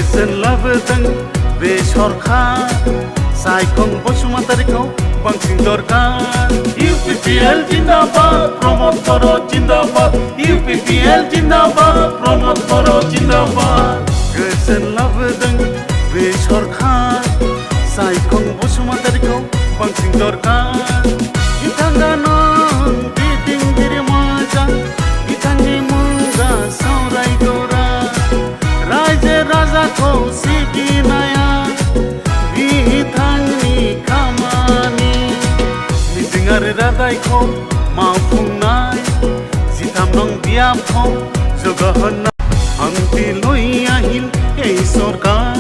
गोजोन लाबोदों बे सरखार सायखं बसुमतारीखौ बांसिन दरकार इउपिपिएल जिन्दाबाद प्रमोद बर' जिन्दाबाद इउपिपिएल जिन्दाबाद प्रमोद बर' जिन्दाबाद गोजोन लाबोदों बे सरखार सायखं बसुमतारीखौ बांसिन दरकार बिथाङा नों दैदेनगिरि मोजां बिथांनि मुंगा सावरायगौरा रायजो राजाखौ सिबिनाया बिथांनि खामानि मिजिं आरो रादायखौ मावफुंनाय जिथाम नं बियाबखौ जौगाहोनाय हांखि लइयाहिल এই सरकार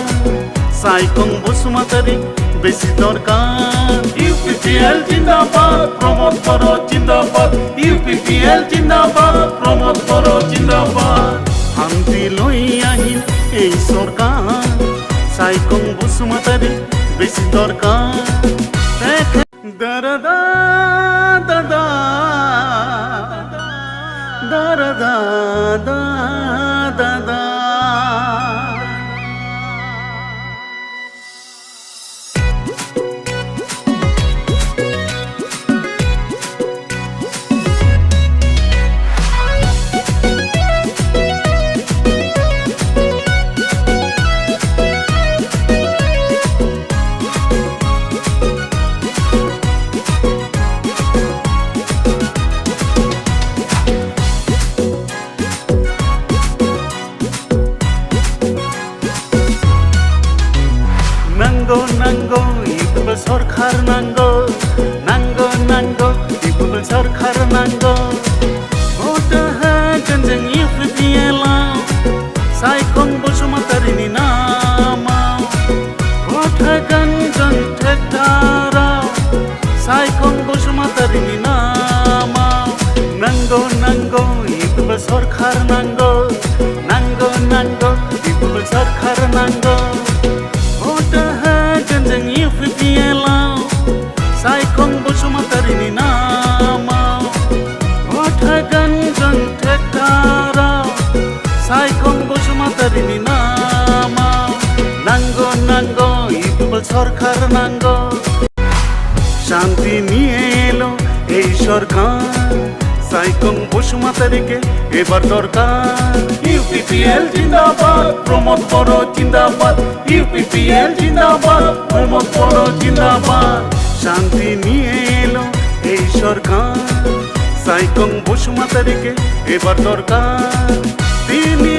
सायखं बसुमतारी बेसि दरकार इउपिपिएल जिन्दाबाद प्रमोद बर' जिन्दाबाद इउपिपिएल जिन्दाबाद प्रमोद बर' जिन्दाबाद हांखि लइयाहिल এই सरकार सायखं बसुमतारी बेसि दरकार दादा दादा दादा दादा नांगौ इउपिपिएल सरकार नांगौ इउपिपिएल सरकार नांगौ भोट होगोन जों इउपिपिएलआव सायखं बसुमतारीनि नामाव भोट होगोन जों ट्रेक्टराव सायखं बसुमतारीनि नामाव नांगौ इउपिपिएल सरकार नांगौ इउपिपिएल सरकार नांगौ जों इउपिपिएलआव सायखं बसुमतारीनि नामाव भोट होगोन जों ट्रेक्टराव सायखं बसुमतारीनि नामाव नांगौ इउपिपिएल सरकार नांगौ शांति নিয়ে এলো এই সরকার सायखं बसुमतारीকে এবার দরকার ইউপিপিএল জিন্দাবাদ প্রমোদ बर' জিন্দাবাদ ইউপিপিএল জিন্দাবাদ প্রমোদ बर' জিন্দাবাদ শান্তি নিয়ে এলো এই সরকার সায়খং বসুমতারীকে এবার দরকার তিনি